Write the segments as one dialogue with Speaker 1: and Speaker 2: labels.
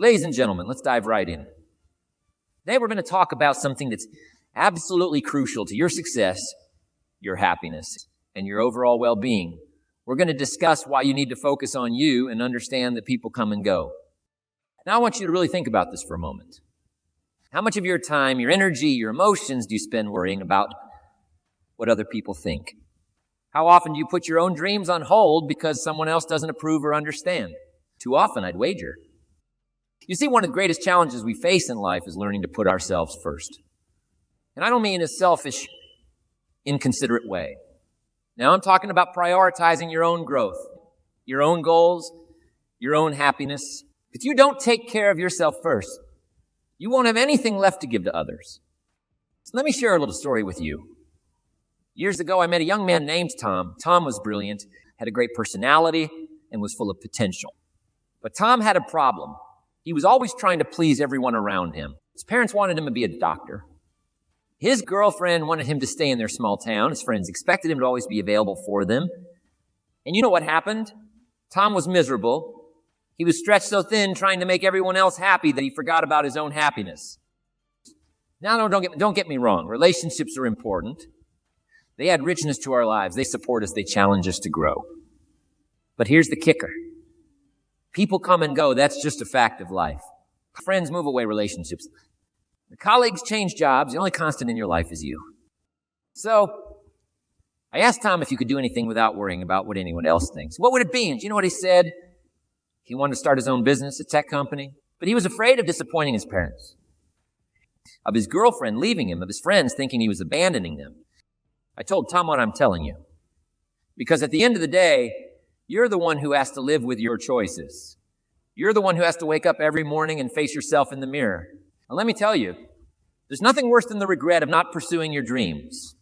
Speaker 1: Ladies and gentlemen, let's dive right in. Today we're going to talk about something that's absolutely crucial to your success, your happiness, and your overall well-being. We're going to discuss why you need to focus on you and understand that people come and go. Now I want you to really think about this for a moment. How much of your time, your energy, your emotions do you spend worrying about what other people think? How often do you put your own dreams on hold because someone else doesn't approve or understand? Too often, I'd wager. You see, one of the greatest challenges we face in life is learning to put ourselves first. And I don't mean in a selfish, inconsiderate way. Now I'm talking about prioritizing your own growth, your own goals, your own happiness. If you don't take care of yourself first, you won't have anything left to give to others. So let me share a little story with you. Years ago, I met a young man named Tom. Tom was brilliant, had a great personality, and was full of potential. But Tom had a problem. He was always trying to please everyone around him. His parents wanted him to be a doctor. His girlfriend wanted him to stay in their small town. His friends expected him to always be available for them. And you know what happened? Tom was miserable. He was stretched so thin trying to make everyone else happy that he forgot about his own happiness. Now, don't get me wrong. Relationships are important. They add richness to our lives. They support us. They challenge us to grow. But here's the kicker. People come and go. That's just a fact of life. Friends move away, relationships. The colleagues change jobs. The only constant in your life is you. So I asked Tom if you could do anything without worrying about what anyone else thinks. What would it be? And do you know what he said? He wanted to start his own business, a tech company, but he was afraid of disappointing his parents, of his girlfriend leaving him, of his friends thinking he was abandoning them. I told Tom what I'm telling you, because at the end of the day, you're the one who has to live with your choices. You're the one who has to wake up every morning and face yourself in the mirror. And let me tell you, there's nothing worse than the regret of not pursuing your dreams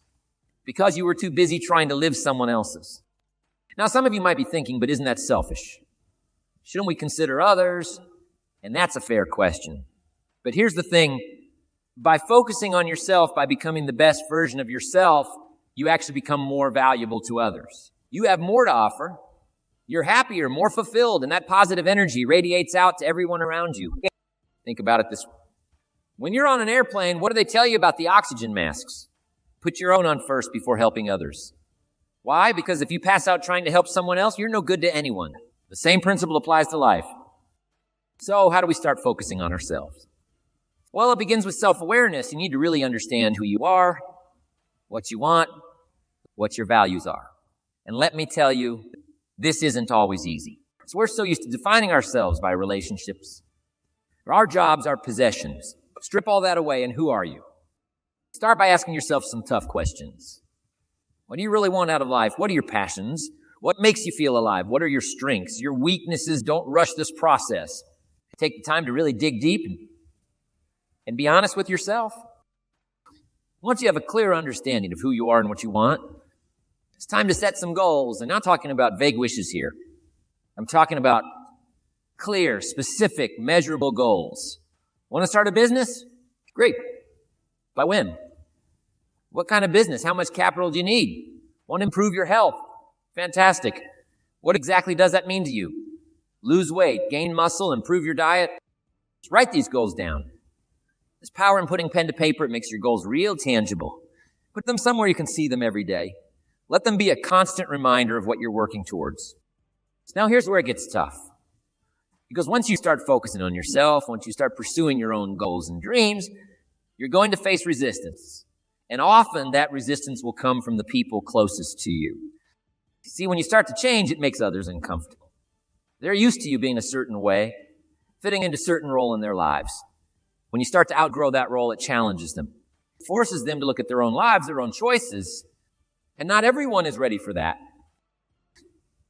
Speaker 1: because you were too busy trying to live someone else's. Now, some of you might be thinking, but isn't that selfish? Shouldn't we consider others? And that's a fair question. But here's the thing. By focusing on yourself, by becoming the best version of yourself, you actually become more valuable to others. You have more to offer. You're happier, more fulfilled, and that positive energy radiates out to everyone around you. Think about it this way. When you're on an airplane, what do they tell you about the oxygen masks? Put your own on first before helping others. Why? Because if you pass out trying to help someone else, you're no good to anyone. The same principle applies to life. So how do we start focusing on ourselves? Well, it begins with self-awareness. You need to really understand who you are, what you want, what your values are. And let me tell you, this isn't always easy. So we're so used to defining ourselves by relationships. Our jobs, our possessions. Strip all that away, and who are you? Start by asking yourself some tough questions. What do you really want out of life? What are your passions? What makes you feel alive? What are your strengths? Your weaknesses? Don't rush this process. Take the time to really dig deep and be honest with yourself. Once you have a clear understanding of who you are and what you want, it's time to set some goals. I'm not talking about vague wishes here. I'm talking about clear, specific, measurable goals. Want to start a business? Great. By when? What kind of business? How much capital do you need? Want to improve your health? Fantastic. What exactly does that mean to you? Lose weight, gain muscle, improve your diet? Just write these goals down. There's power in putting pen to paper. It makes your goals real tangible. Put them somewhere you can see them every day. Let them be a constant reminder of what you're working towards. So now here's where it gets tough. Because once you start focusing on yourself, once you start pursuing your own goals and dreams, you're going to face resistance. And often that resistance will come from the people closest to you. See, when you start to change, it makes others uncomfortable. They're used to you being a certain way, fitting into a certain role in their lives. When you start to outgrow that role, it challenges them. It forces them to look at their own lives, their own choices. And not everyone is ready for that.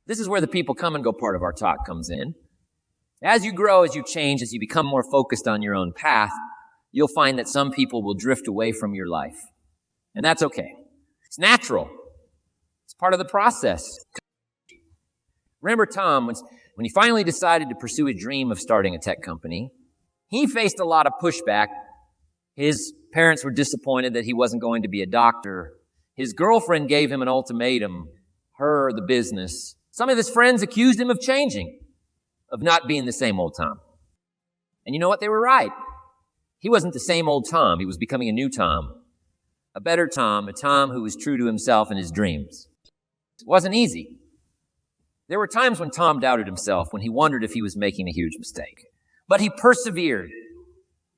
Speaker 1: This is where the people come and go part of our talk comes in. As you grow, as you change, as you become more focused on your own path, you'll find that some people will drift away from your life. And that's okay. It's natural. It's part of the process. Remember Tom, when he finally decided to pursue his dream of starting a tech company, he faced a lot of pushback. His parents were disappointed that he wasn't going to be a doctor. His girlfriend gave him an ultimatum, her, the business. Some of his friends accused him of changing, of not being the same old Tom. And you know what? They were right. He wasn't the same old Tom. He was becoming a new Tom, a better Tom, a Tom who was true to himself and his dreams. It wasn't easy. There were times when Tom doubted himself, when he wondered if he was making a huge mistake. But he persevered.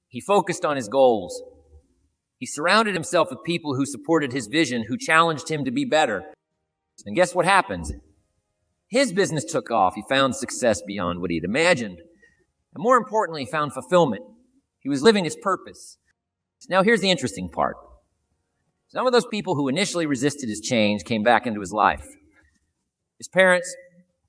Speaker 1: He focused on his goals. He surrounded himself with people who supported his vision, who challenged him to be better. And guess what happened? His business took off. He found success beyond what he had imagined. And more importantly, he found fulfillment. He was living his purpose. Now here's the interesting part. Some of those people who initially resisted his change came back into his life. His parents,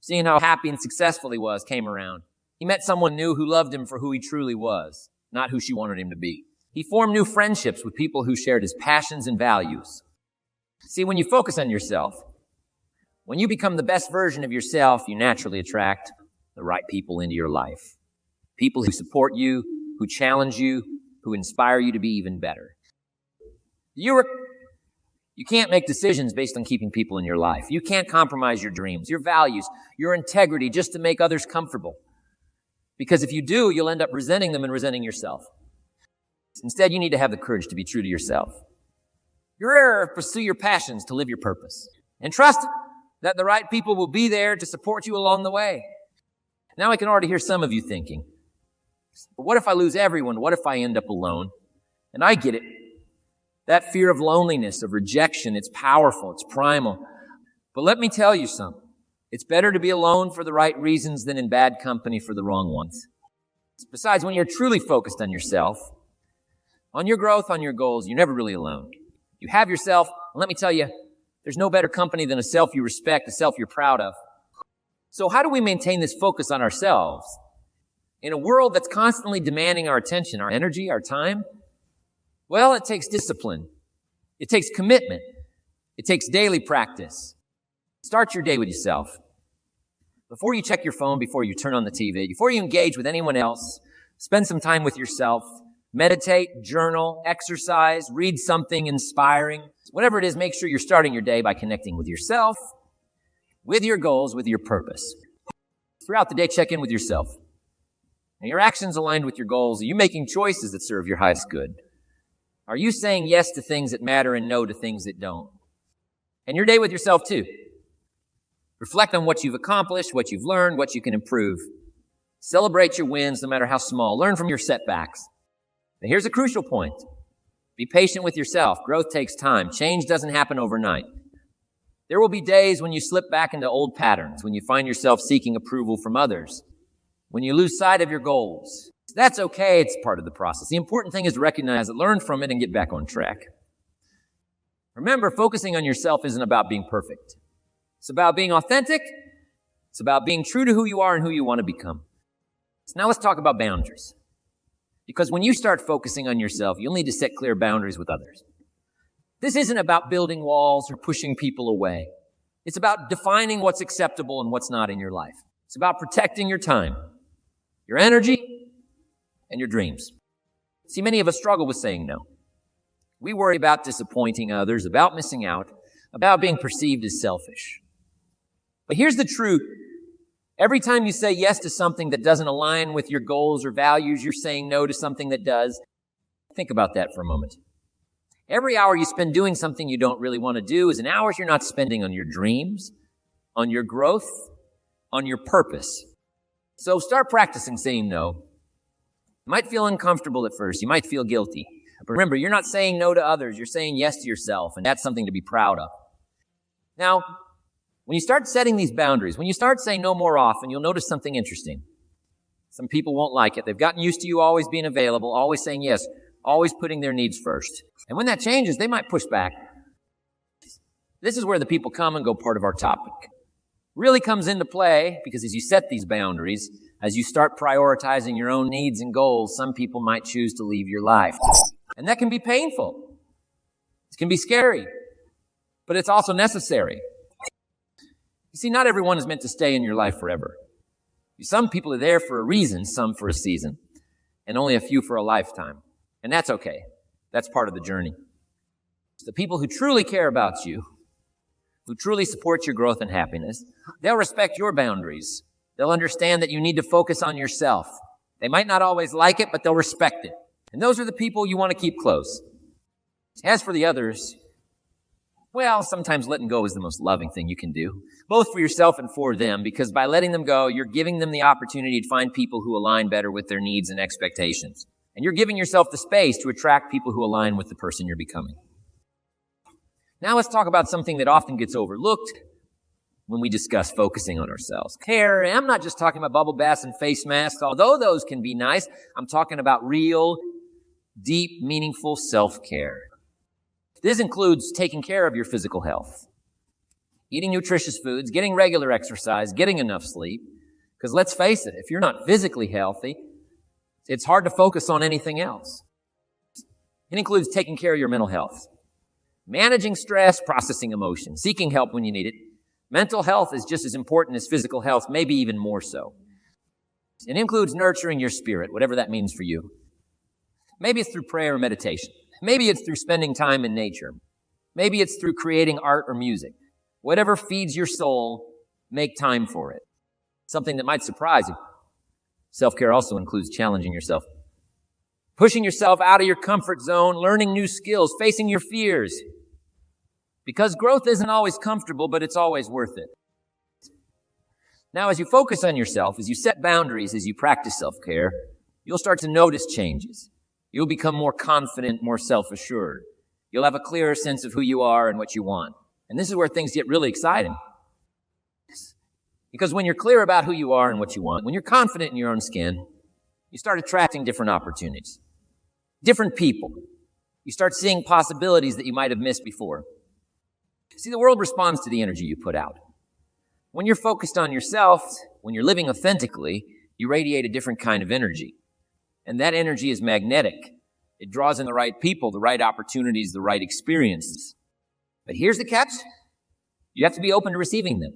Speaker 1: seeing how happy and successful he was, came around. He met someone new who loved him for who he truly was, not who she wanted him to be. He formed new friendships with people who shared his passions and values. See, when you focus on yourself, when you become the best version of yourself, you naturally attract the right people into your life. People who support you, who challenge you, who inspire you to be even better. You can't make decisions based on keeping people in your life. You can't compromise your dreams, your values, your integrity just to make others comfortable. Because if you do, you'll end up resenting them and resenting yourself. Instead, you need to have the courage to be true to yourself. Pursue your passions to live your purpose. And trust that the right people will be there to support you along the way. Now I can already hear some of you thinking, but what if I lose everyone? What if I end up alone? And I get it. That fear of loneliness, of rejection, it's powerful, it's primal. But let me tell you something. It's better to be alone for the right reasons than in bad company for the wrong ones. Besides, when you're truly focused on yourself, on your growth, on your goals, you're never really alone. You have yourself, and let me tell you, there's no better company than a self you respect, a self you're proud of. So how do we maintain this focus on ourselves in a world that's constantly demanding our attention, our energy, our time? Well, it takes discipline. It takes commitment. It takes daily practice. Start your day with yourself. Before you check your phone, before you turn on the TV, before you engage with anyone else, spend some time with yourself. Meditate, journal, exercise, read something inspiring. Whatever it is, make sure you're starting your day by connecting with yourself, with your goals, with your purpose. Throughout the day, check in with yourself. Are your actions aligned with your goals? Are you making choices that serve your highest good? Are you saying yes to things that matter and no to things that don't? And your day with yourself too. Reflect on what you've accomplished, what you've learned, what you can improve. Celebrate your wins, no matter how small. Learn from your setbacks. Now, here's a crucial point. Be patient with yourself. Growth takes time. Change doesn't happen overnight. There will be days when you slip back into old patterns, when you find yourself seeking approval from others, when you lose sight of your goals. That's okay. It's part of the process. The important thing is to recognize it, learn from it, and get back on track. Remember, focusing on yourself isn't about being perfect. It's about being authentic. It's about being true to who you are and who you want to become. So now let's talk about boundaries. Because when you start focusing on yourself, you'll need to set clear boundaries with others. This isn't about building walls or pushing people away. It's about defining what's acceptable and what's not in your life. It's about protecting your time, your energy, and your dreams. See, many of us struggle with saying no. We worry about disappointing others, about missing out, about being perceived as selfish. But here's the truth. Every time you say yes to something that doesn't align with your goals or values, you're saying no to something that does. Think about that for a moment. Every hour you spend doing something you don't really want to do is an hour you're not spending on your dreams, on your growth, on your purpose. So start practicing saying no. You might feel uncomfortable at first. You might feel guilty. But remember, you're not saying no to others. You're saying yes to yourself, and that's something to be proud of. Now, when you start setting these boundaries, when you start saying no more often, you'll notice something interesting. Some people won't like it. They've gotten used to you always being available, always saying yes, always putting their needs first. And when that changes, they might push back. This is where the people come and go part of our topic really comes into play, because as you set these boundaries, as you start prioritizing your own needs and goals, some people might choose to leave your life. And that can be painful. It can be scary, but it's also necessary. You see, not everyone is meant to stay in your life forever. Some people are there for a reason, some for a season, and only a few for a lifetime. And that's okay. That's part of the journey. It's the people who truly care about you, who truly support your growth and happiness, they'll respect your boundaries. They'll understand that you need to focus on yourself. They might not always like it, but they'll respect it. And those are the people you want to keep close. As for the others, well, sometimes letting go is the most loving thing you can do, both for yourself and for them, because by letting them go, you're giving them the opportunity to find people who align better with their needs and expectations. And you're giving yourself the space to attract people who align with the person you're becoming. Now let's talk about something that often gets overlooked when we discuss focusing on ourselves. Care, and I'm not just talking about bubble baths and face masks, although those can be nice. I'm talking about real, deep, meaningful self-care. This includes taking care of your physical health, eating nutritious foods, getting regular exercise, getting enough sleep. Because let's face it, if you're not physically healthy, it's hard to focus on anything else. It includes taking care of your mental health, managing stress, processing emotion, seeking help when you need it. Mental health is just as important as physical health, maybe even more so. It includes nurturing your spirit, whatever that means for you. Maybe it's through prayer or meditation. Maybe it's through spending time in nature. Maybe it's through creating art or music. Whatever feeds your soul, make time for it. Something that might surprise you. Self-care also includes challenging yourself. Pushing yourself out of your comfort zone, learning new skills, facing your fears. Because growth isn't always comfortable, but it's always worth it. Now, as you focus on yourself, as you set boundaries, as you practice self-care, you'll start to notice changes. You'll become more confident, more self-assured. You'll have a clearer sense of who you are and what you want. And this is where things get really exciting. Because when you're clear about who you are and what you want, when you're confident in your own skin, you start attracting different opportunities, different people. You start seeing possibilities that you might have missed before. See, the world responds to the energy you put out. When you're focused on yourself, when you're living authentically, you radiate a different kind of energy. And that energy is magnetic. It draws in the right people, the right opportunities, the right experiences. But here's the catch. You have to be open to receiving them.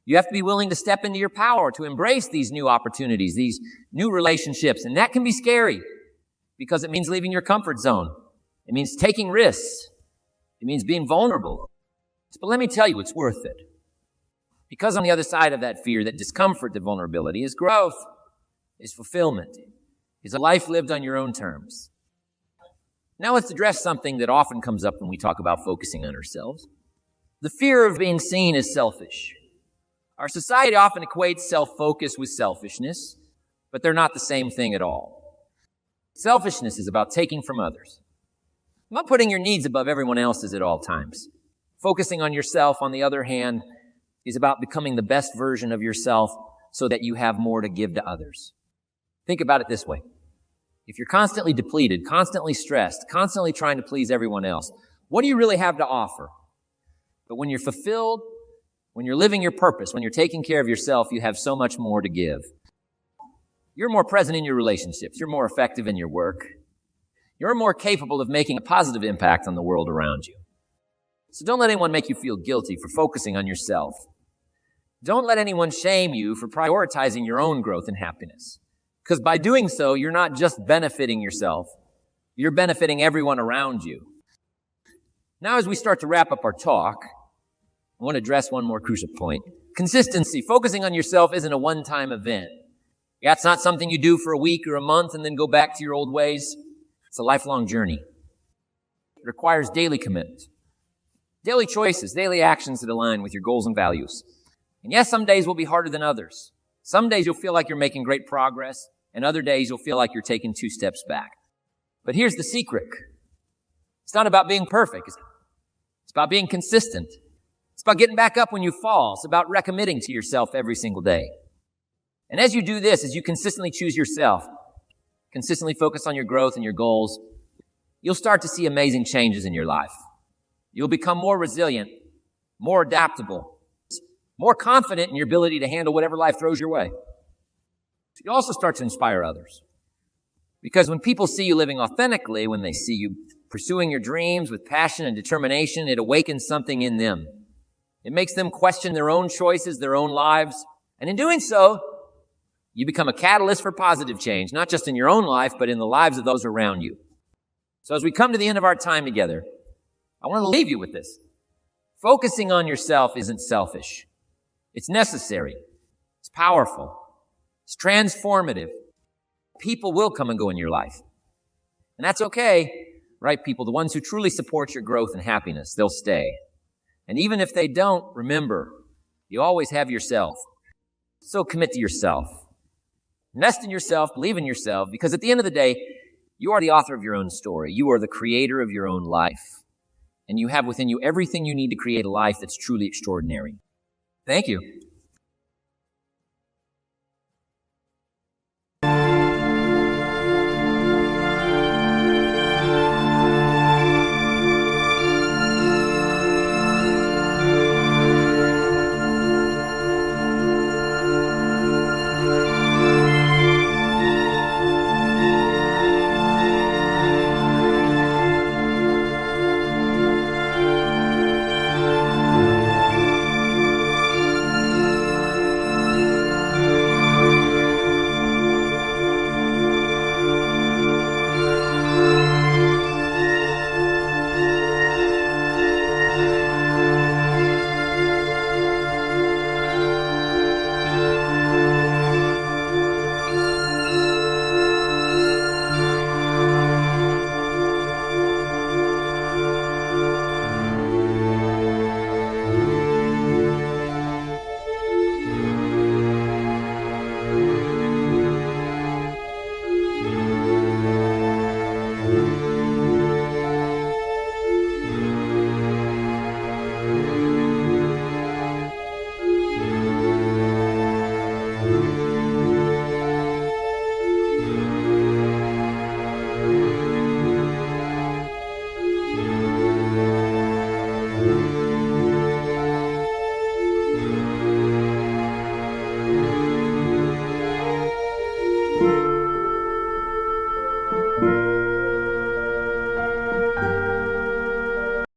Speaker 1: You have to be willing to step into your power, to embrace these new opportunities, these new relationships. And that can be scary because it means leaving your comfort zone. It means taking risks. It means being vulnerable. But let me tell you, it's worth it. Because on the other side of that fear, that discomfort, that vulnerability is growth, is fulfillment, is a life lived on your own terms. Now let's address something that often comes up when we talk about focusing on ourselves. The fear of being seen as selfish. Our society often equates self-focus with selfishness, but they're not the same thing at all. Selfishness is about taking from others, not putting your needs above everyone else's at all times. Focusing on yourself, on the other hand, is about becoming the best version of yourself so that you have more to give to others. Think about it this way. If you're constantly depleted, constantly stressed, constantly trying to please everyone else, what do you really have to offer? But when you're fulfilled, when you're living your purpose, when you're taking care of yourself, you have so much more to give. You're more present in your relationships. You're more effective in your work. You're more capable of making a positive impact on the world around you. So don't let anyone make you feel guilty for focusing on yourself. Don't let anyone shame you for prioritizing your own growth and happiness. Because by doing so, you're not just benefiting yourself, you're benefiting everyone around you. Now, as we start to wrap up our talk, I want to address one more crucial point. Consistency. Focusing on yourself isn't a one-time event. That's not something you do for a week or a month and then go back to your old ways. It's a lifelong journey. It requires daily commitment, daily choices, daily actions that align with your goals and values. And yes, some days will be harder than others. Some days you'll feel like you're making great progress, and other days you'll feel like you're taking 2 steps back. But here's the secret. It's not about being perfect. It's about being consistent. It's about getting back up when you fall. It's about recommitting to yourself every single day. And as you do this, as you consistently choose yourself, consistently focus on your growth and your goals, you'll start to see amazing changes in your life. You'll become more resilient, more adaptable, more confident in your ability to handle whatever life throws your way. You also start to inspire others. Because when people see you living authentically, when they see you pursuing your dreams with passion and determination, it awakens something in them. It makes them question their own choices, their own lives. And in doing so, you become a catalyst for positive change, not just in your own life, but in the lives of those around you. So as we come to the end of our time together, I want to leave you with this. Focusing on yourself isn't selfish. It's necessary. It's powerful. It's transformative. People will come and go in your life. And that's okay. Right people, the ones who truly support your growth and happiness, they'll stay. And even if they don't, remember, you always have yourself. So commit to yourself. Invest in yourself, believe in yourself, because at the end of the day, you are the author of your own story. You are the creator of your own life. And you have within you everything you need to create a life that's truly extraordinary. Thank you.